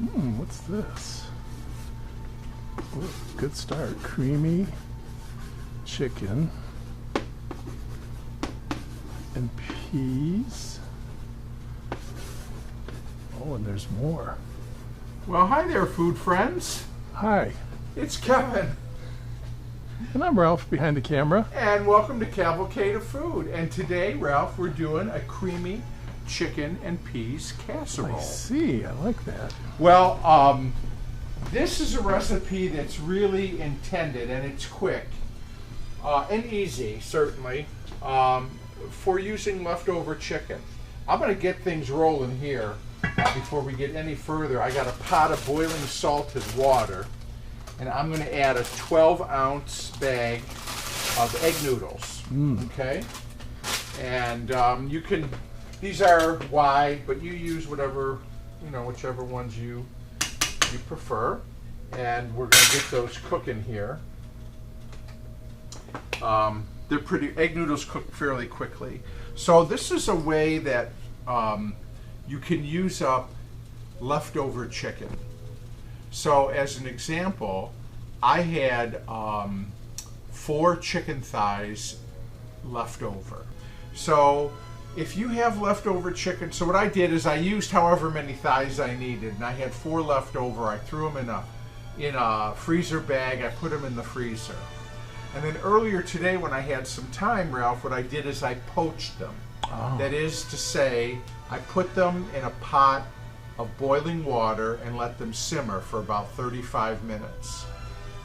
What's this? Ooh, good start. Creamy chicken and peas. Oh, and there's more. Well, hi there, food friends. Hi. It's Kevin. And I'm Ralph behind the camera. And welcome to Cavalcade of Food. And today, Ralph, we're doing a creamy chicken and peas casserole. I see. I like that. Well, this is a recipe that's really intended, and it's quick and easy, certainly, for using leftover chicken. I'm going to get things rolling here before we get any further. I got a pot of boiling salted water, and I'm going to add a 12-ounce bag of egg noodles. Okay, and you can. These are wide, but you use whatever, whichever ones you prefer. And we're going to get those cooking here. They're pretty. Egg noodles cook fairly quickly. So this is a way that you can use up leftover chicken. So as an example, I had 4 chicken thighs left over. So if you have leftover chicken, so what I did is I used however many thighs I needed, and I had 4 left over. I threw them in a freezer bag. I put them in the freezer. And then earlier today when I had some time, Ralph, what I did is I poached them. Oh. That is to say, I put them in a pot of boiling water and let them simmer for about 35 minutes.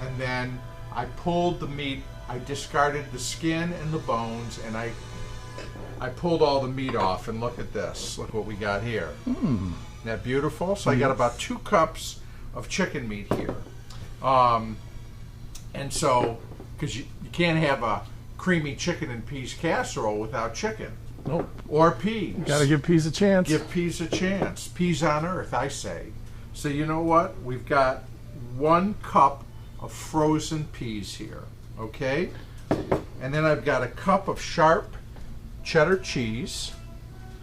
And then I pulled the meat, I discarded the skin and the bones, and I pulled all the meat off, and look at this. Look what we got here. Isn't that beautiful? So I got about 2 cups of chicken meat here. And so, because you can't have a creamy chicken and peas casserole without chicken. Nope. Or peas. Got to give peas a chance. Give peas a chance. Peas on earth, I say. So you know what? We've got 1 cup of frozen peas here. Okay? And then I've got a cup of sharp cheddar cheese.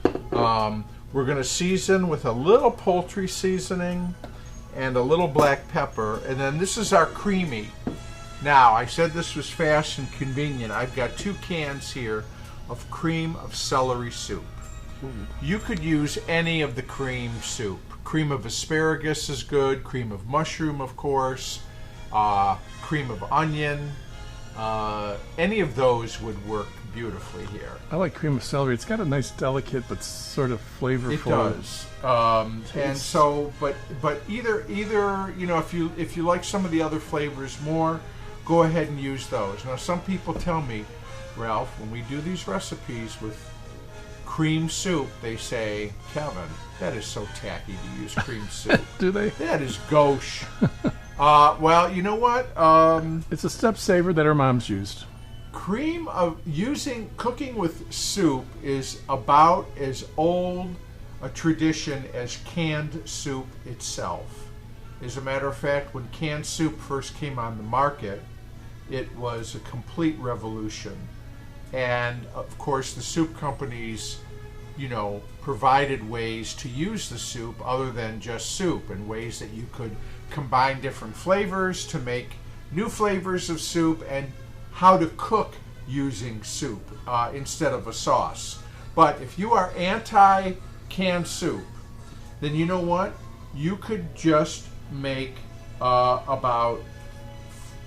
We're going to season with a little poultry seasoning and a little black pepper. And then this is our creamy. Now, I said this was fast and convenient. I've got 2 cans here of cream of celery soup. You could use any of the cream soup. Cream of asparagus is good, cream of mushroom, of course, cream of onion. Any of those would work beautifully here. I like cream of celery. It's got a nice, delicate, but sort of flavorful. It does. And so, but either if you like some of the other flavors more, go ahead and use those. Now, some people tell me, Ralph, when we do these recipes with cream soup, they say, Kevin, that is so tacky to use cream soup. Do they? That is gauche. Well, you know what? It's a step saver that our moms used. Cooking with soup is about as old a tradition as canned soup itself. As a matter of fact, when canned soup first came on the market, it was a complete revolution. And of course, the soup companies, provided ways to use the soup other than just soup, and ways that you could combine different flavors to make new flavors of soup, and how to cook using soup instead of a sauce. But if you are anti-canned soup, then you know what? You could just make about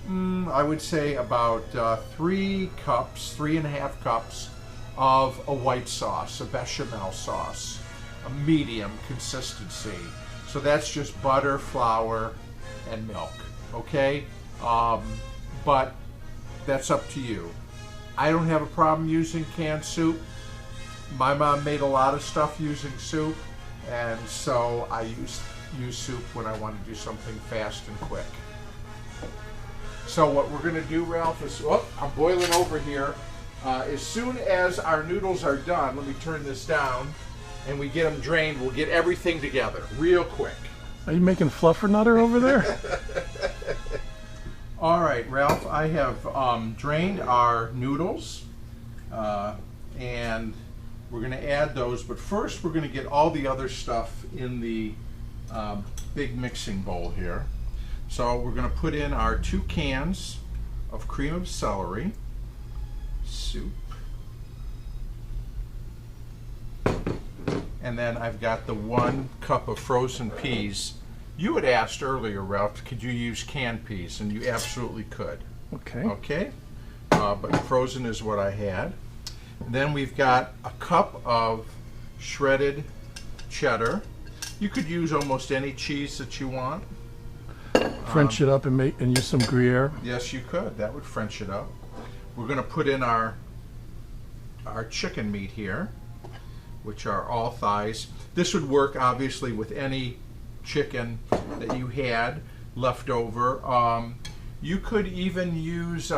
3.5 cups of a white sauce, a bechamel sauce, a medium consistency. So that's just butter, flour, and milk, okay? But that's up to you. I don't have a problem using canned soup. My mom made a lot of stuff using soup, and so I use soup when I want to do something fast and quick. So what we're going to do, Ralph, is, I'm boiling over here. As soon as our noodles are done, let me turn this down, and we get them drained, we'll get everything together real quick. Are you making fluffernutter over there? All right, Ralph, I have drained our noodles, and we're going to add those. But first, we're going to get all the other stuff in the big mixing bowl here. So we're going to put in our 2 cans of cream of celery soup. And then I've got the 1 cup of frozen peas. You had asked earlier, Ralph, could you use canned peas? And you absolutely could. Okay. Okay. But frozen is what I had. Then we've got a cup of shredded cheddar. You could use almost any cheese that you want. French it up and use some Gruyere. Yes, you could. That would French it up. We're going to put in our chicken meat here, which are all thighs. This would work obviously with any chicken that you had left over. You could even use,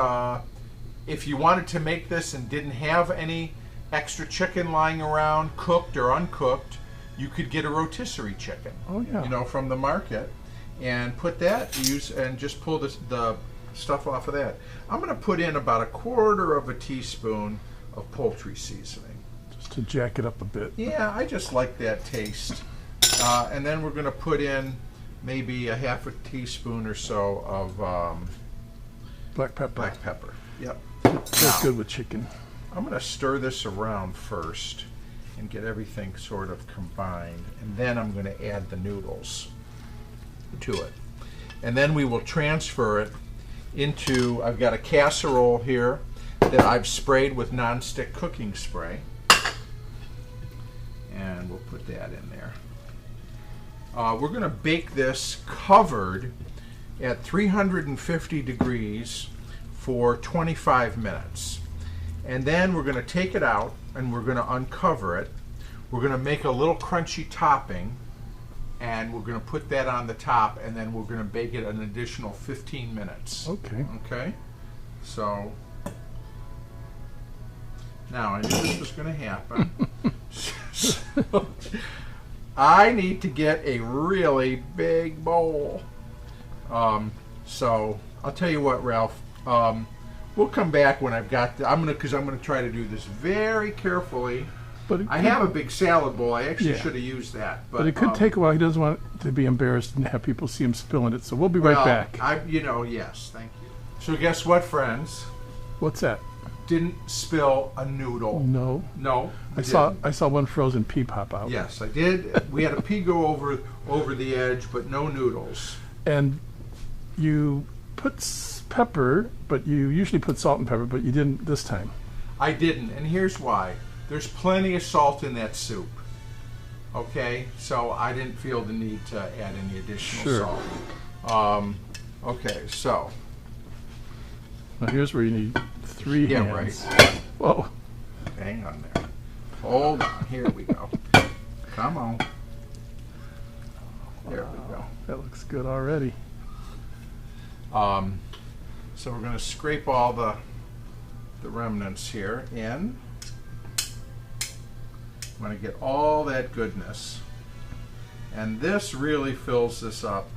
if you wanted to make this and didn't have any extra chicken lying around, cooked or uncooked, you could get a rotisserie chicken. Oh yeah. You know, from the market, and put that, and just pull the stuff off of that. I'm going to put in about 1/4 teaspoon of poultry seasoning. Just to jack it up a bit. Yeah, I just like that taste. And then we're going to put in maybe 1/2 teaspoon or so of Black pepper. black pepper. Yep. That's good with chicken. I'm going to stir this around first and get everything sort of combined, and then I'm going to add the noodles to it. And then we will transfer it into, I've got a casserole here that I've sprayed with nonstick cooking spray. And we'll put that in there. We're going to bake this covered at 350 degrees for 25 minutes. And then we're going to take it out and we're going to uncover it. We're going to make a little crunchy topping, and we're going to put that on the top, and then we're going to bake it an additional 15 minutes. Okay. Okay? So, now I knew this was going to happen. So, I need to get a really big bowl. So, I'll tell you what, Ralph. We'll come back when I've got because I'm gonna try to do this very carefully. But I have a big salad bowl. I actually should have used that. But it could take a while. He doesn't want to be embarrassed and have people see him spilling it. So we'll be right back. Yes, thank you. So guess what, friends? What's that? Didn't spill a noodle. No. No. I saw one frozen pea pop out. Yes, I did. We had a pea go over the edge, but no noodles. And you put pepper, but you usually put salt and pepper, but you didn't this time. I didn't, and here's why. There's plenty of salt in that soup. Okay, so I didn't feel the need to add any additional salt. Okay, so. Now here's where you need 3 hands. Right. Whoa. Hang on there. Hold on. Here we go. Come on. There we go. That looks good already. So we're going to scrape all the remnants here in. I'm going to get all that goodness. And this really fills this up.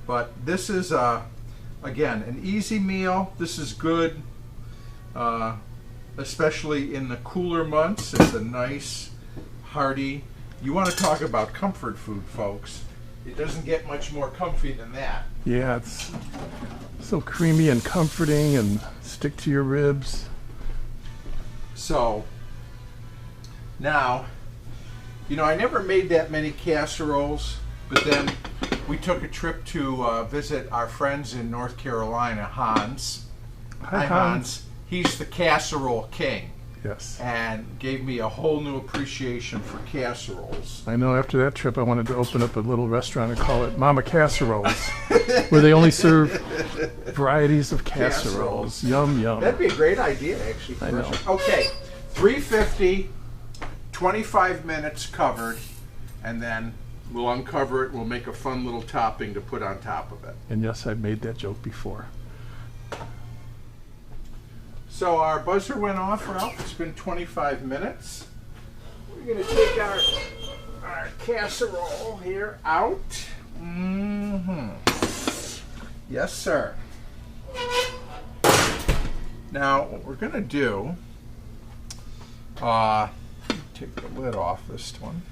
But this is, again, an easy meal. This is good, especially in the cooler months. It's a nice, hearty. You want to talk about comfort food, folks. It doesn't get much more comfy than that. Yeah, it's so creamy and comforting and stick to your ribs. So, now, you know, I never made that many casseroles, but then we took a trip to visit our friends in North Carolina, Hans. Hi, Hans. He's the casserole king. Yes. And gave me a whole new appreciation for casseroles. I know after that trip I wanted to open up a little restaurant and call it Mama Casseroles, where they only serve varieties of casseroles. Yum, yum. That'd be a great idea, actually. I know. Okay, 350, 25 minutes covered, and then we'll uncover it. We'll make a fun little topping to put on top of it. And yes, I've made that joke before. So our buzzer went off, Ralph. It's been 25 minutes. We're going to take our casserole here out. Yes, sir. Now, what we're going to do, take the lid off this one.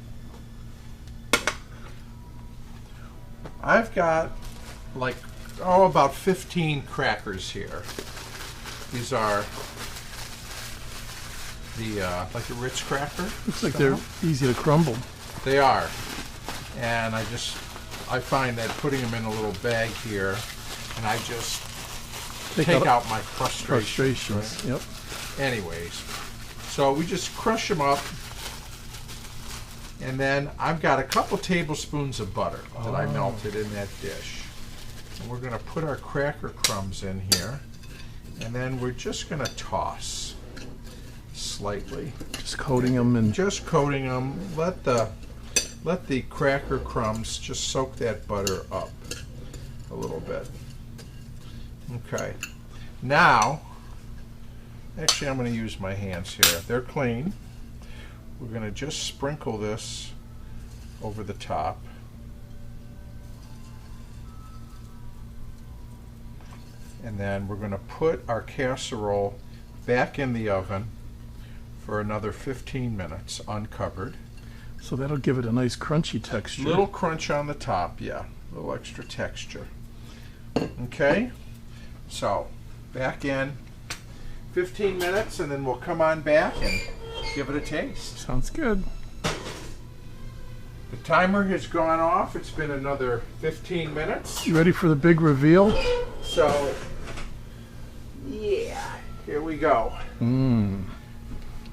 I've got like, about 15 crackers here. These are the, like a Ritz cracker. Looks like they're easy to crumble. They are. And I find that putting them in a little bag here, and I just take out my frustrations. Right? Yep. Anyways, so we just crush them up, and then I've got a couple tablespoons of butter that I melted in that dish. And we're going to put our cracker crumbs in here, and then we're just going to toss slightly. Just coating them and just coating them. Let the cracker crumbs just soak that butter up a little bit. Okay. Now, actually I'm going to use my hands here. They're clean. We're going to just sprinkle this over the top. And then we're going to put our casserole back in the oven for another 15 minutes uncovered. so that'll give it a nice crunchy texture. Little crunch on the top, yeah. A little extra texture. Okay, so back in 15 minutes, and then we'll come on back and give it a taste. Sounds good. The timer has gone off. It's been another 15 minutes. You ready for the big reveal? So, yeah, here we go. Mmm.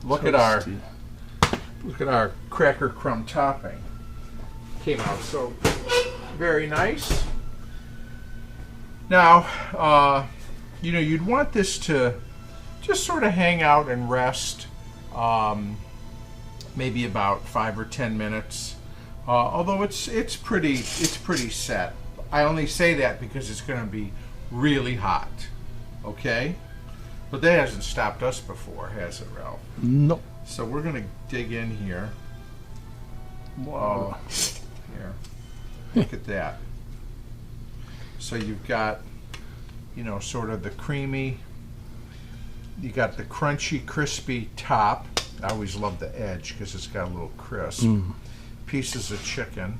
Look at our cracker crumb topping. Came out so very nice. Now, you know, you'd want this to just sort of hang out and rest, maybe about 5 or 10 minutes. Although it's pretty set. I only say that because it's going to be really hot. Okay, but that hasn't stopped us before, has it, Ralph? Nope. So we're going to dig in here. Wow. Here, look at that. So you've got, you know, sort of the creamy. You got the crunchy, crispy top. I always love the edge because it's got a little crisp. Pieces of chicken,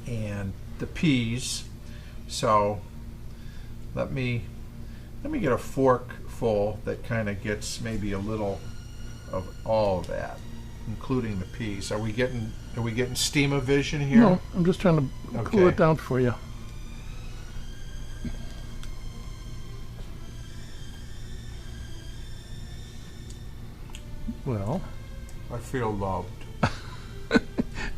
and the peas. So let me get a fork full that kind of gets maybe a little of all of that, including the peas. Are we getting steam-o-vision here? No, I'm just trying to cool it down for you. Well, I feel loved.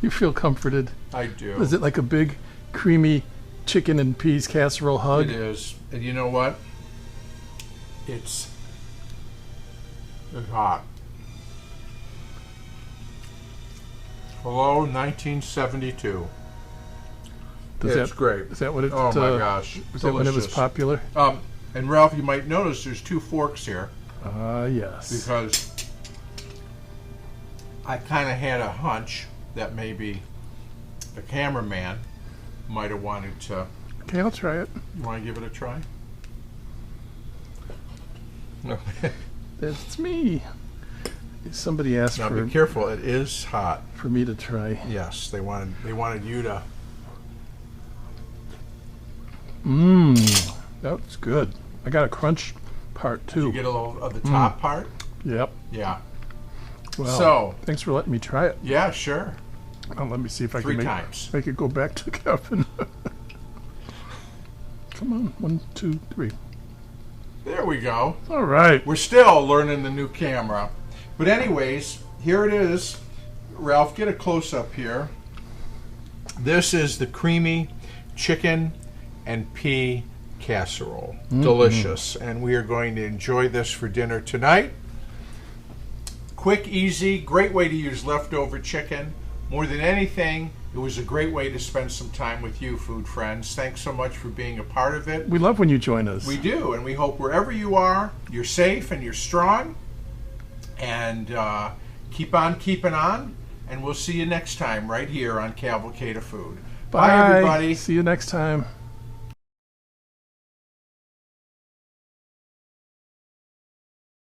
You feel comforted. I do. Is it like a big, creamy chicken and peas casserole hug? It is. And you know what? It's hot. Hello, 1972. It's great. Is that what it? Oh my gosh! Is that when it was popular? And Ralph, you might notice there's 2 forks here. Yes. Because I kind of had a hunch that maybe the cameraman might have wanted to. Okay, I'll try it. You want to give it a try? No. That's me. Somebody asked Now be careful. It is hot. for me to try. Yes, they wanted you to. That's good. I got a crunch part too. Did you get a little of the top part? Yep. Yeah. Well, So thanks for letting me try it. yeah, sure. Well, let me see if I 3 can times. make it go back to Kevin. Come on, 1, 2, 3. There we go. All right. We're still learning the new camera. But anyways, here it is. Ralph, get a close-up here. This is the creamy chicken and pea casserole. Delicious. And we are going to enjoy this for dinner tonight. Quick, easy, great way to use leftover chicken. More than anything, it was a great way to spend some time with you, food friends. Thanks so much for being a part of it. We love when you join us. We do, and we hope wherever you are, you're safe and you're strong. And keep on keeping on. And we'll see you next time right here on Cavalcade of Food. Bye, everybody. See you next time.